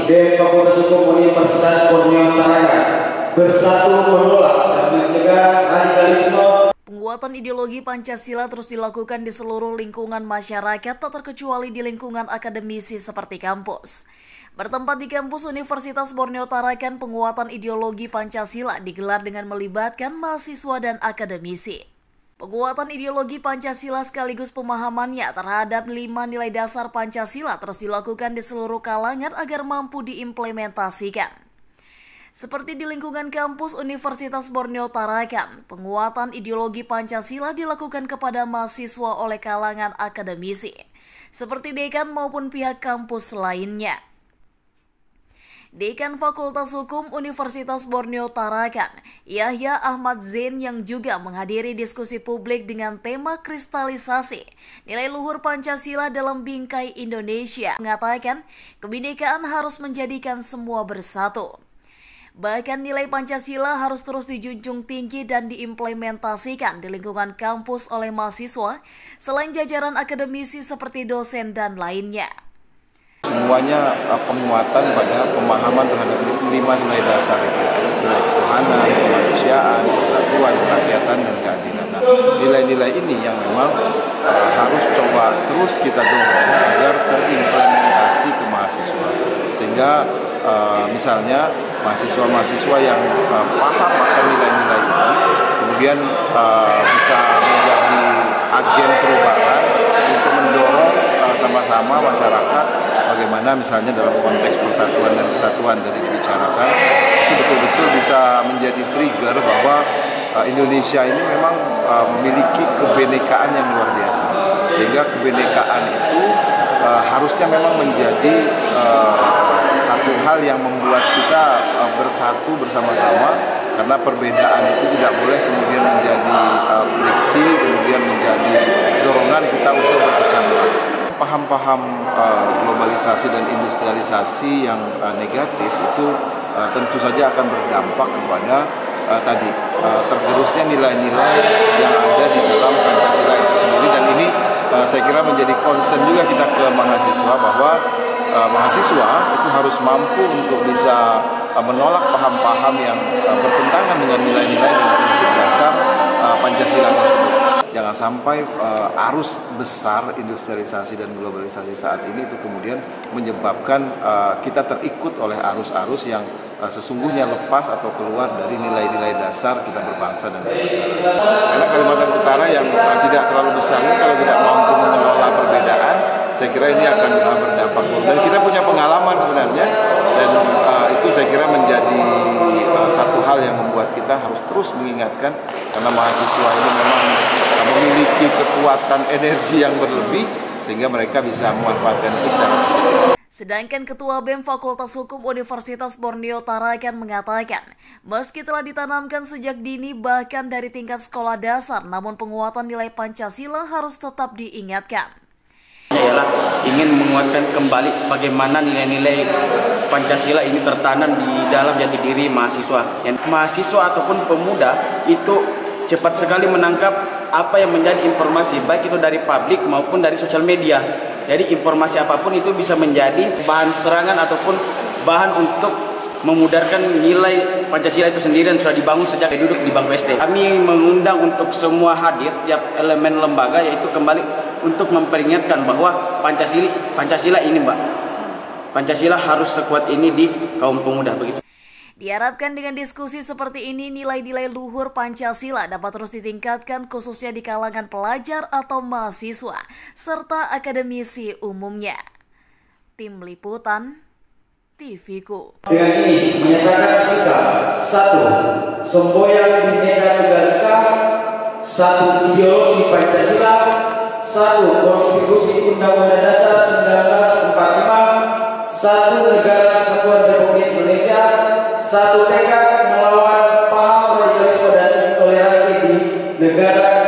BEM Fakultas Hukum Universitas Borneo Tarakan bersatu menolak dan mencegah radikalisme. Penguatan ideologi Pancasila terus dilakukan di seluruh lingkungan masyarakat, tak terkecuali di lingkungan akademisi seperti kampus. Bertempat di kampus Universitas Borneo Tarakan, penguatan ideologi Pancasila digelar dengan melibatkan mahasiswa dan akademisi. Penguatan ideologi Pancasila sekaligus pemahamannya terhadap 5 nilai dasar Pancasila terus dilakukan di seluruh kalangan agar mampu diimplementasikan. Seperti di lingkungan kampus Universitas Borneo Tarakan, penguatan ideologi Pancasila dilakukan kepada mahasiswa oleh kalangan akademisi, seperti dekan maupun pihak kampus lainnya. Dekan Fakultas Hukum Universitas Borneo Tarakan, Yahya Ahmad Zain, yang juga menghadiri diskusi publik dengan tema kristalisasi nilai luhur Pancasila dalam bingkai Indonesia, mengatakan kebinekaan harus menjadikan semua bersatu. Bahkan nilai Pancasila harus terus dijunjung tinggi dan diimplementasikan di lingkungan kampus oleh mahasiswa, selain jajaran akademisi seperti dosen dan lainnya. Semuanya penguatan pada pemahaman terhadap 5 nilai dasar itu, nilai ketuhanan, kemanusiaan, persatuan, kerakyatan, dan keadilan. Nah, nilai-nilai ini yang memang harus coba terus kita dorong agar terimplementasi ke mahasiswa, sehingga misalnya mahasiswa-mahasiswa yang paham akan nilai-nilai ini kemudian bisa menjadi agen perubahan untuk mendorong sama-sama masyarakat bagaimana misalnya dalam konteks persatuan dan kesatuan tadi dibicarakan, itu betul-betul bisa menjadi trigger bahwa Indonesia ini memang memiliki kebinekaan yang luar biasa, sehingga kebinekaan itu harusnya memang menjadi satu hal yang membuat kita bersatu bersama-sama, karena perbedaan itu tidak boleh kemudian menjadi friksi, kemudian menjadi dorongan kita untuk berpecah belah. Paham-paham globalisasi dan industrialisasi yang negatif itu tentu saja akan berdampak kepada tergerusnya nilai-nilai yang ada di dalam Pancasila itu sendiri, dan ini saya kira menjadi concern juga kita ke mahasiswa, bahwa mahasiswa itu harus mampu untuk bisa menolak paham-paham yang bertentangan dengan nilai-nilai dan prinsip dasar Pancasila tersebut. Jangan sampai arus besar industrialisasi dan globalisasi saat ini itu kemudian menyebabkan kita terikut oleh arus-arus yang sesungguhnya lepas atau keluar dari nilai-nilai dasar kita berbangsa dan bernegara. Karena Kalimantan Utara yang tidak terlalu besar ini kalau tidak mampu mengelola perbedaan, saya kira ini akan berdampak buruk. Dan kita punya pengalaman sebenarnya, dan itu saya kira menjadi satu hal yang membuat kita harus terus mengingatkan, karena mahasiswa ini memang memiliki kekuatan energi yang berlebih, sehingga mereka bisa memanfaatkan itu secara positif. Sedangkan Ketua BEM Fakultas Hukum Universitas Borneo Tarakan mengatakan, meski telah ditanamkan sejak dini bahkan dari tingkat sekolah dasar, namun penguatan nilai Pancasila harus tetap diingatkan. Ialah ingin menguatkan kembali bagaimana nilai-nilai Pancasila ini tertanam di dalam jati diri mahasiswa. Mahasiswa ataupun pemuda itu cepat sekali menangkap apa yang menjadi informasi, baik itu dari publik maupun dari sosial media. Jadi informasi apapun itu bisa menjadi bahan serangan ataupun bahan untuk memudarkan nilai Pancasila itu sendiri, dan sudah dibangun sejak duduk di bangku SD. Kami mengundang untuk semua hadir, tiap elemen lembaga, yaitu kembali untuk memperingatkan bahwa Pancasila ini, Mbak, Pancasila harus sekuat ini di kaum pemuda, begitu. Diharapkan dengan diskusi seperti ini, nilai-nilai luhur Pancasila dapat terus ditingkatkan, khususnya di kalangan pelajar atau mahasiswa, serta akademisi umumnya. Tim Liputan, TV-ku. Dengan ini menyatakan sikap 1. Semboyan Bhinneka Tunggal Ika, 1. Ideologi Pancasila, 1. Konstitusi Undang-Undang Dasar 1945, 1. Negara Kesatuan Republik Indonesia, 1. Tekad melawan paham radikalisme dan intoleransi di negara